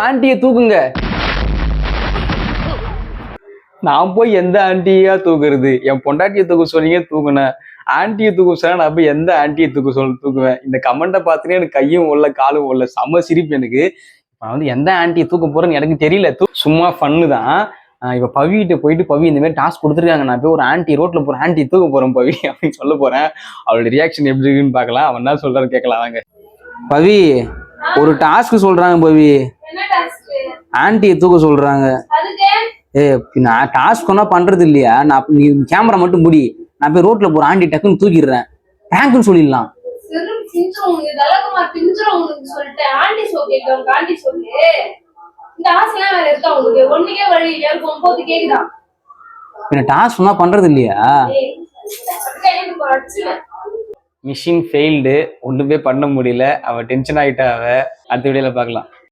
ஆண்டியை தூக்குங்க. நான் போய் எந்த ஆண்டியா தூக்குறது? என் பொண்டாட்டியை தூக்க சொன்னீங்க, தூக்குனேன். ஆண்டியை தூக்க சொன்னா நான் போய் எந்த ஆண்டியை தூக்குவேன்? இந்த கமெண்ட்டை பார்த்துட்டு எனக்கு கையும் ஓடல காலும் ஓடல, செம்ம சிரிப்பு எனக்கு. நான் வந்து எந்த ஆண்டியை தூக்க போறேன்னு எனக்கு தெரியல. சும்மா ஃபன்னு தான். இப்ப பவிகிட்ட போயிட்டு, பவி இந்த மாதிரி டாஸ்க் கொடுத்துருக்காங்க, நான் போய் ஒரு ஆண்டி ரோட்ல போற ஆண்டி தூக்க போறேன் பவி அப்படின்னு சொல்ல போறேன். அவளோட ரியாக்ஷன் எப்படி இருக்குன்னு பார்க்கலாம். அவன் என்ன சொல்றாரு கேட்கலாம் வாங்க. பவி, ஒரு டாஸ்க் சொல்றாங்க பவி, ஆண்டியை தூக்க சொல்றாங்க. நான் டாஸ்க் ஒன்னா பண்றது இல்லையா? நான் நீ கேமரா மட்டும் முடி, நான் போய் ரோட்ல போற ஆண்டி டக்குன்னு தூக்கிடுறேன். டேங்க்னு சொல்லிடலாம். டாஸ்க் ஒன்னா பண்றது இல்லையா? மிஷின் ஃபெயில்டு, ஒண்ணுமே பண்ண முடியல. அவ டென்ஷன் ஆயிட்டா. அவ அடுத்த வீடியோல பார்க்கலாம்.